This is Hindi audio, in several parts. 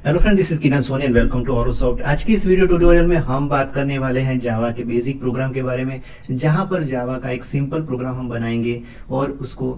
Hello friend, this is Kiran Soni and welcome to Aurosoft. आज की इस वीडियो ट्यूटोरियल में हम बात करने वाले हैं जावा के बेसिक प्रोग्राम के बारे में, जहां पर जावा का एक सिंपल प्रोग्राम हम बनाएंगे और उसको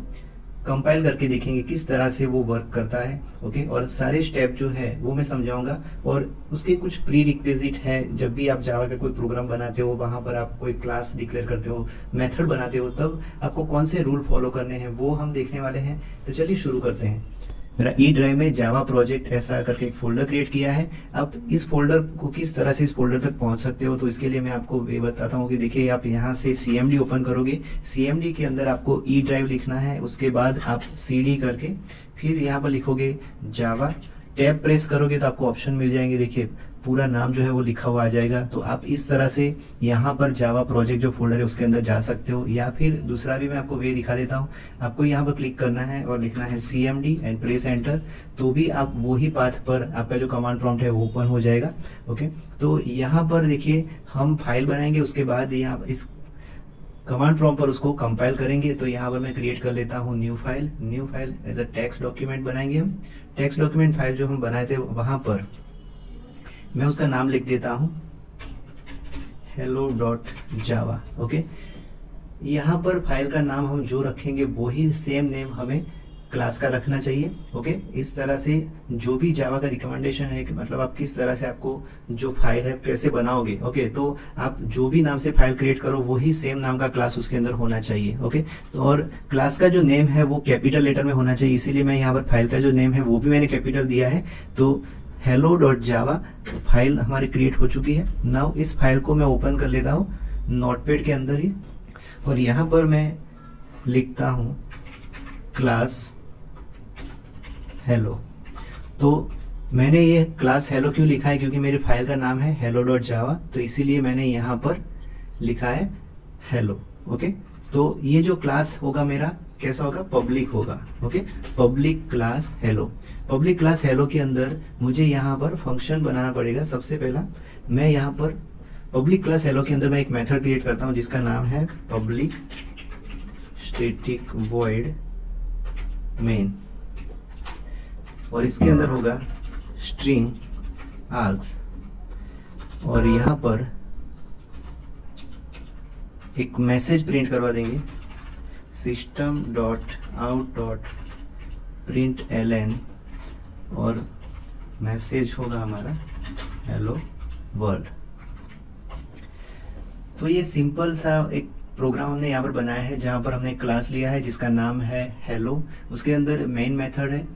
कंपाइल करके देखेंगे किस तरह से वो वर्क करता है। ओके, और सारे स्टेप जो है वो मैं समझाऊंगा और उसके कुछ प्री रिक्विजिट है। जब भी आप जावा का कोई प्रोग्राम बनाते हो, वहां पर आप कोई क्लास डिक्लेयर करते हो, मेथड बनाते हो, तब आपको कौन से रूल फॉलो करने हैं वो हम देखने वाले हैं। तो चलिए शुरू करते हैं। मेरा ई ड्राइव में जावा प्रोजेक्ट ऐसा करके एक फोल्डर क्रिएट किया है। अब इस फोल्डर को किस तरह से इस फोल्डर तक पहुंच सकते हो, तो इसके लिए मैं आपको ये बताता हूँ कि देखिए, आप यहाँ से CMD ओपन करोगे। CMD के अंदर आपको ई ड्राइव लिखना है, उसके बाद आप CD करके फिर यहाँ पर लिखोगे जावा। टैब प्रेस करोगे तो आपको ऑप्शन मिल जाएंगे। देखिए, पूरा नाम जो है वो लिखा हुआ आ जाएगा। तो आप इस तरह से यहाँ पर जावा प्रोजेक्ट जो फोल्डर है उसके अंदर जा सकते हो, या फिर दूसरा भी मैं आपको वे दिखा देता हूँ। आपको यहाँ पर क्लिक करना है और लिखना है CMD एंड प्रेस एंटर, तो भी आप वही पाथ पर आपका जो कमांड प्रॉम्प्ट है वो ओपन हो जाएगा। ओके, तो यहाँ पर देखिए, हम फाइल बनाएंगे, उसके बाद यहाँ इस कमांड प्रॉम्प्ट पर उसको कंपाइल करेंगे। तो यहाँ पर मैं क्रिएट कर लेता हूँ new file as a text document बनाएंगे हम। टेक्स्ट डॉक्यूमेंट फाइल जो हम बनाए थे वहां पर मैं उसका नाम लिख देता हूं hello.java। ओके, यहाँ पर फाइल का नाम हम जो रखेंगे वही सेम नेम हमें क्लास का रखना चाहिए। ओके, इस तरह से जो भी जावा का रिकमेंडेशन है कि मतलब आप किस तरह से आपको जो फाइल है कैसे बनाओगे। ओके, तो आप जो भी नाम से फाइल क्रिएट करो वही सेम नाम का क्लास उसके अंदर होना चाहिए। ओके, तो और क्लास का जो नेम है वो कैपिटल लेटर में होना चाहिए, इसीलिए मैं यहाँ पर फाइल का जो नेम है वो भी मैंने कैपिटल दिया है। तो hello.java फाइल हमारी क्रिएट हो चुकी है। नाउ इस फाइल को मैं ओपन कर लेता हूँ नोटपैड के अंदर ही, और यहाँ पर मैं लिखता हूँ क्लास हेलो। तो मैंने ये क्लास हेलो क्यों लिखा है, क्योंकि मेरी फाइल का नाम है hello.java, तो इसीलिए मैंने यहाँ पर लिखा है हेलो। ओके, तो ये जो क्लास होगा मेरा कैसा होगा, पब्लिक होगा। Okay, public class hello. Public class hello के अंदर मुझे यहाँ पर फंक्शन बनाना पड़ेगा। सबसे पहला मैं यहाँ पर पब्लिक क्लास हेलो के अंदर मैं एक मेथड क्रिएट करता हूँ जिसका नाम है पब्लिक स्टैटिक वॉइड मेन, और इसके अंदर होगा स्ट्रिंग आर्ग्स, और यहाँ पर एक मैसेज प्रिंट करवा देंगे system.out.println, और मैसेज होगा हमारा हेलो वर्ल्ड। तो ये सिंपल सा एक प्रोग्राम हमने यहाँ पर बनाया है, जहाँ पर हमने क्लास लिया है जिसका नाम है हेलो। उसके अंदर मेन मेथड है,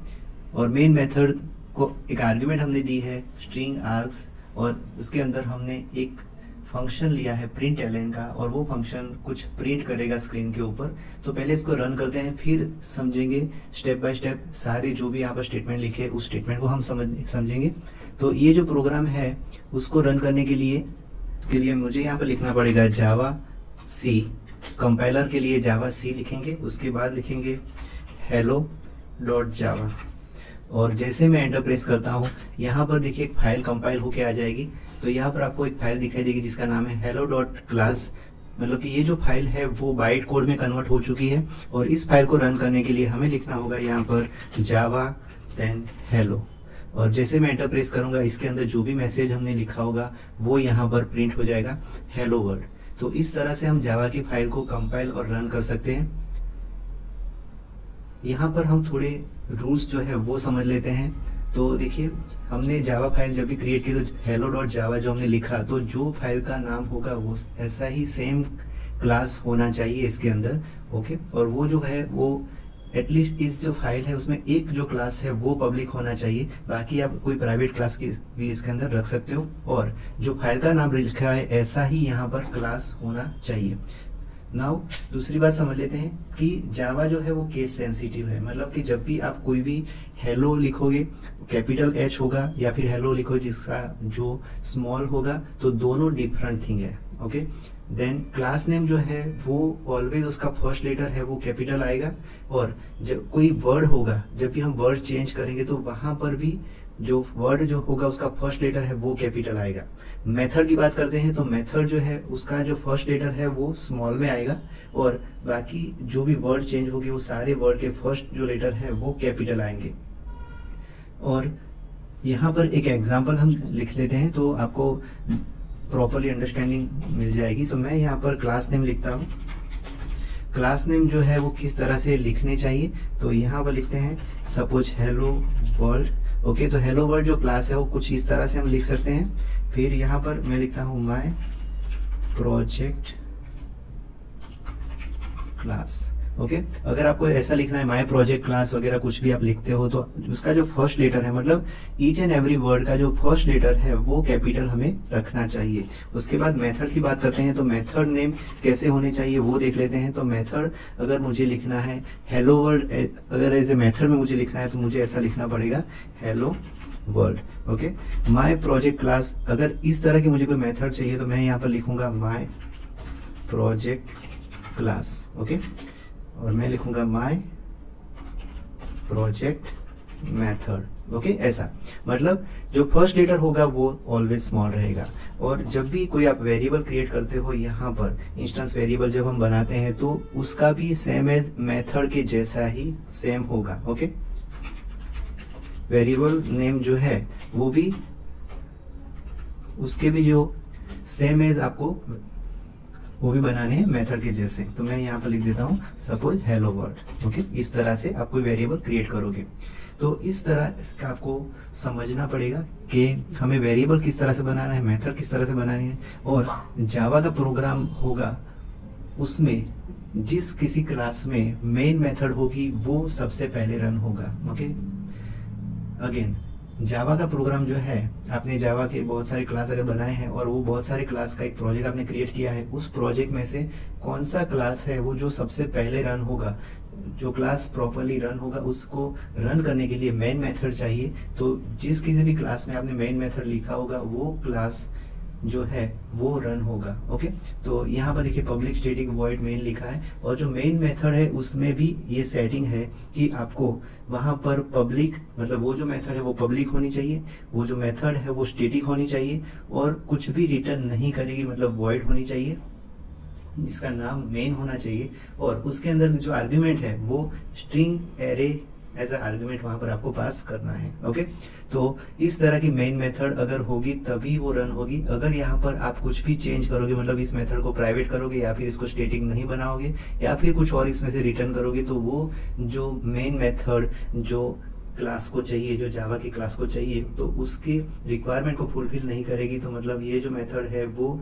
और मेन मेथड को एक आर्गुमेंट हमने दी है स्ट्रिंग आर्ग्स, और उसके अंदर हमने एक फंक्शन लिया है println का, और वो फंक्शन कुछ प्रिंट करेगा स्क्रीन के ऊपर। तो पहले इसको रन करते हैं, फिर समझेंगे स्टेप बाय स्टेप सारे जो भी यहाँ पर स्टेटमेंट लिखे उस स्टेटमेंट को हम समझेंगे। तो ये जो प्रोग्राम है उसको रन करने के लिए मुझे यहाँ पर लिखना पड़ेगा जावा सी। कंपाइलर के लिए जावा सी लिखेंगे, उसके बाद लिखेंगे hello.java, और जैसे मैं एंटर प्रेस करता हूँ यहाँ पर देखिए एक फाइल कंपाइल होके आ जाएगी। तो यहाँ पर आपको एक फाइल दिखाई देगी जिसका नाम है hello.class, मतलब कि ये जो फाइल है वो बाइट कोड में कन्वर्ट हो चुकी है। और इस फाइल को रन करने के लिए हमें लिखना होगा यहाँ पर जावा देन हेलो, और जैसे मैं एंटर प्रेस करूंगा इसके अंदर जो भी मैसेज हमने लिखा होगा वो यहाँ पर प्रिंट हो जाएगा हेलो वर्ल्ड। तो इस तरह से हम जावा की फाइल को कंपाइल और रन कर सकते हैं। यहाँ पर हम थोड़े रूल्स जो है वो समझ लेते हैं। तो देखिए, हमने जावा फाइल जब भी क्रिएट की तो hello.java जो हमने लिखा, तो जो फाइल का नाम होगा वो ऐसा ही सेम क्लास होना चाहिए इसके अंदर। ओके, और वो जो है वो एटलीस्ट इस जो फाइल है उसमें एक जो क्लास है वो पब्लिक होना चाहिए, बाकी आप कोई प्राइवेट क्लास की भी इसके अंदर रख सकते हो, और जो फाइल का नाम लिखा है ऐसा ही यहाँ पर क्लास होना चाहिए। नाउ दूसरी बात समझ लेते हैं कि जावा जो है वो केस सेंसिटिव है, मतलब कि जब भी आप कोई भी हेलो लिखोगे कैपिटल H होगा, या फिर हेलो लिखो जिसका जो स्मॉल होगा, तो दोनों डिफरेंट थिंग है। ओके, देन क्लास नेम जो है वो ऑलवेज उसका फर्स्ट लेटर है वो कैपिटल आएगा, और जब कोई वर्ड होगा, जब भी हम वर्ड चेंज करेंगे तो वहां पर भी जो वर्ड जो होगा उसका फर्स्ट लेटर है वो कैपिटल आएगा। मेथड की बात करते हैं तो मेथड जो है उसका जो फर्स्ट लेटर है वो स्मॉल में आएगा, और बाकी जो भी वर्ड चेंज होगी वो सारे वर्ड के फर्स्ट जो लेटर है वो कैपिटल आएंगे। और यहाँ पर एक एग्जांपल हम लिख लेते हैं तो आपको प्रॉपरली अंडरस्टैंडिंग मिल जाएगी। तो मैं यहाँ पर क्लास नेम लिखता हूँ। क्लास नेम जो है वो किस तरह से लिखने चाहिए, तो यहाँ पर लिखते हैं सपोज हेलो वर्ल्ड। ओके, तो हेलो वर्ल्ड जो क्लास है वो कुछ इस तरह से हम लिख सकते हैं। फिर यहाँ पर मैं लिखता हूँ माय प्रोजेक्ट क्लास। ओके, अगर आपको ऐसा लिखना है माय प्रोजेक्ट क्लास वगैरह कुछ भी आप लिखते हो तो उसका जो फर्स्ट लेटर है, मतलब ईच एंड एवरी वर्ड का जो फर्स्ट लेटर है वो कैपिटल हमें रखना चाहिए। उसके बाद मेथड की बात करते हैं तो मेथड नेम कैसे होने चाहिए वो देख लेते हैं। तो मेथड अगर मुझे लिखना है हेलो वर्ल्ड, अगर एज ए मेथड में मुझे लिखना है तो मुझे ऐसा लिखना पड़ेगा hello world. Okay, my project class, अगर इस तरह की मुझे कोई मेथड चाहिए तो मैं यहाँ पर लिखूंगा माय प्रोजेक्ट क्लास। ओके, और मैं लिखूंगा माय प्रोजेक्ट मेथड। ओके, ऐसा मतलब जो फर्स्ट लेटर होगा वो ऑलवेज स्मॉल रहेगा। और जब भी कोई आप वेरिएबल क्रिएट करते हो, यहाँ पर इंस्टेंस वेरिएबल जब हम बनाते हैं तो उसका भी सेम एज मेथड के जैसा ही सेम होगा। ओके, वेरिएबल नेम जो है वो भी उसके भी जो सेम एज आपको वो भी बनाने हैं मेथड के जैसे। तो मैं यहाँ पर लिख देता हूँ सपोज हेलो वर्ल्ड। ओके, इस तरह से आप कोई वेरिएबल क्रिएट करोगे तो इस तरह का आपको समझना पड़ेगा कि हमें वेरिएबल किस तरह से बनाना है, मेथड किस तरह से बनानी है। और जावा का प्रोग्राम होगा उसमें जिस किसी क्लास में मेन मेथड होगी वो सबसे पहले रन होगा। ओके, अगेन जावा का प्रोग्राम जो है, आपने जावा के बहुत सारे क्लास अगर बनाए हैं और वो बहुत सारे क्लास का एक प्रोजेक्ट आपने क्रिएट किया है, उस प्रोजेक्ट में से कौन सा क्लास है वो जो सबसे पहले रन होगा, जो क्लास प्रॉपरली रन होगा उसको रन करने के लिए मेन मेथड चाहिए। तो जिस किसी भी क्लास में आपने मेन मेथड लिखा होगा वो क्लास जो है वो रन होगा। ओके, तो यहाँ पर देखिए पब्लिक स्टैटिक वॉइड मेन लिखा है और जो मेन मेथड है उसमें भी ये सेटिंग है कि आपको वहां पर पब्लिक, मतलब वो जो मेथड है वो पब्लिक होनी चाहिए, वो जो मेथड है वो स्टैटिक होनी चाहिए और कुछ भी रिटर्न नहीं करेगी, मतलब वॉइड होनी चाहिए, जिसका नाम मेन होना चाहिए। और उसके अंदर जो आर्ग्यूमेंट है वो string array as a argument वहां पर आपको पास करना है। ओके, तो इस तरह की मेन मेथड अगर होगी तभी वो रन होगी। अगर यहाँ पर आप कुछ भी चेंज करोगे, मतलब इस मेथड को प्राइवेट करोगे या फिर इसको स्टैटिक नहीं बनाओगे या फिर कुछ और इसमें से रिटर्न करोगे, तो वो जो मेन मेथड जो क्लास को चाहिए, जो जावा की क्लास को चाहिए, तो उसके रिक्वायरमेंट को फुलफिल नहीं करेगी। तो मतलब ये जो मेथड है वो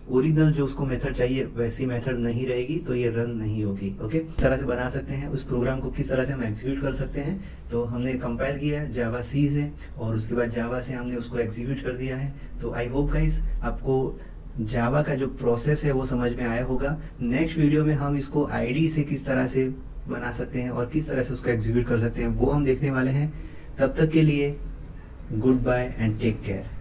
ओरिजिनल जो उसको मेथड चाहिए वैसी मेथड नहीं रहेगी, तो ये रन नहीं होगी। ओके, इस तरह से बना सकते हैं। उस प्रोग्राम को किस तरह से हम एग्जीक्यूट कर सकते हैं, तो हमने कंपाइल किया है जावा सी से और उसके बाद जावा से हमने उसको एग्जीक्यूट कर दिया है। तो आई होप गाइस आपको जावा का जो प्रोसेस है वो समझ में आया होगा। नेक्स्ट वीडियो में हम इसको आईडी से किस तरह से बना सकते हैं और किस तरह से उसको एग्जीक्यूट कर सकते हैं वो हम देखने वाले हैं। तब तक के लिए goodbye and take care.